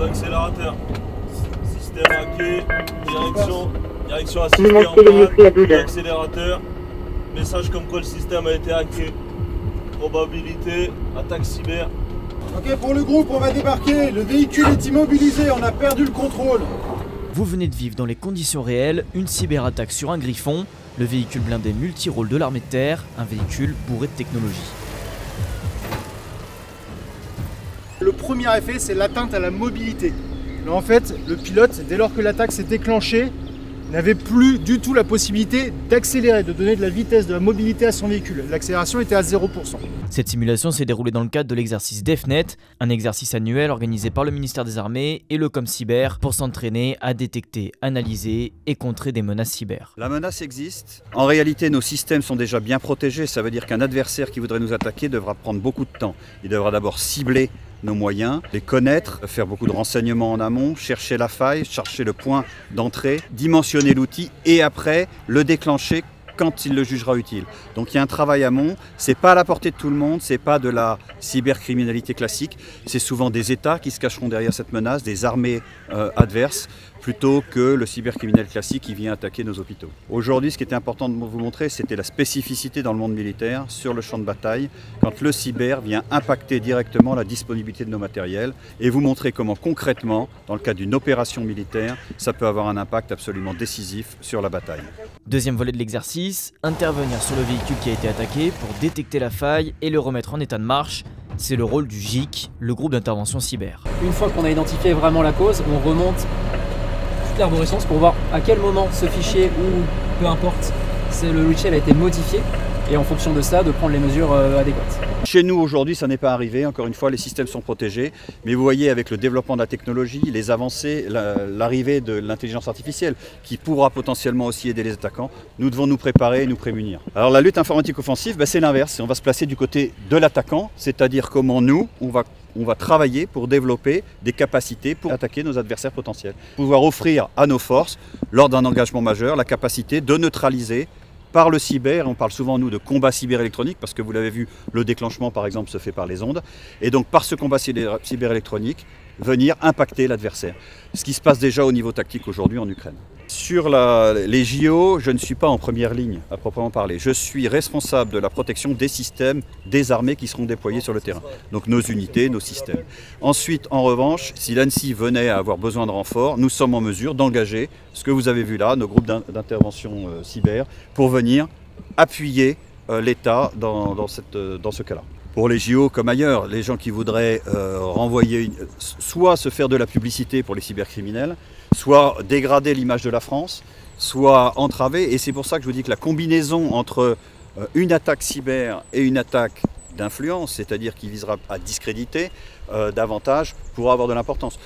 L'accélérateur. Système hacké, direction assistée en panne, l'accélérateur. Message comme quoi le système a été hacké. Probabilité, attaque cyber. Ok, pour le groupe, on va débarquer. Le véhicule est immobilisé, on a perdu le contrôle. Vous venez de vivre dans les conditions réelles une cyberattaque sur un Griffon, le véhicule blindé multirôle de l'armée de terre, un véhicule bourré de technologie. Le premier effet, c'est l'atteinte à la mobilité. Là, en fait, le pilote, dès lors que l'attaque s'est déclenchée, n'avait plus du tout la possibilité d'accélérer, de donner de la vitesse, de la mobilité à son véhicule. L'accélération était à 0%. Cette simulation s'est déroulée dans le cadre de l'exercice DEFNET, un exercice annuel organisé par le ministère des Armées et le ComCyber pour s'entraîner à détecter, analyser et contrer des menaces cyber. La menace existe. En réalité, nos systèmes sont déjà bien protégés. Ça veut dire qu'un adversaire qui voudrait nous attaquer devra prendre beaucoup de temps. Il devra d'abord cibler nos moyens, les connaître, faire beaucoup de renseignements en amont, chercher la faille, chercher le point d'entrée, dimensionner l'outil et après le déclencher quand il le jugera utile. Donc il y a un travail amont, c'est pas à la portée de tout le monde, c'est pas de la cybercriminalité classique, c'est souvent des États qui se cacheront derrière cette menace, des armées adverses, plutôt que le cybercriminel classique qui vient attaquer nos hôpitaux. Aujourd'hui, ce qui était important de vous montrer, c'était la spécificité dans le monde militaire, sur le champ de bataille, quand le cyber vient impacter directement la disponibilité de nos matériels et vous montrer comment concrètement, dans le cadre d'une opération militaire, ça peut avoir un impact absolument décisif sur la bataille. Deuxième volet de l'exercice, intervenir sur le véhicule qui a été attaqué pour détecter la faille et le remettre en état de marche. C'est le rôle du GIC, le groupe d'intervention cyber. Une fois qu'on a identifié vraiment la cause, on remonte toute l'arborescence pour voir à quel moment ce fichier ou peu importe, le logiciel a été modifié et en fonction de ça, de prendre les mesures adéquates. Chez nous aujourd'hui, ça n'est pas arrivé. Encore une fois, les systèmes sont protégés. Mais vous voyez, avec le développement de la technologie, les avancées, l'arrivée de l'intelligence artificielle qui pourra potentiellement aussi aider les attaquants, nous devons nous préparer et nous prémunir. Alors la lutte informatique offensive, c'est l'inverse. On va se placer du côté de l'attaquant, c'est-à-dire comment nous, on va travailler pour développer des capacités pour attaquer nos adversaires potentiels. Pouvoir offrir à nos forces, lors d'un engagement majeur, la capacité de neutraliser par le cyber, on parle souvent nous de combat cyberélectronique parce que vous l'avez vu, le déclenchement par exemple se fait par les ondes et donc par ce combat cyberélectronique venir impacter l'adversaire. Ce qui se passe déjà au niveau tactique aujourd'hui en Ukraine. Sur les JO, je ne suis pas en première ligne à proprement parler. Je suis responsable de la protection des systèmes des armées qui seront déployés sur le terrain. Donc nos unités, nos systèmes. Ensuite, en revanche, si l'ANSSI venait à avoir besoin de renfort, nous sommes en mesure d'engager ce que vous avez vu là, nos groupes d'intervention cyber, pour venir appuyer l'État dans ce cas-là. Pour les JO comme ailleurs, les gens qui voudraient renvoyer, soit se faire de la publicité pour les cybercriminels, soit dégrader l'image de la France, soit entraver. Et c'est pour ça que je vous dis que la combinaison entre une attaque cyber et une attaque d'influence, c'est-à-dire qui visera à discréditer davantage, pourra avoir de l'importance.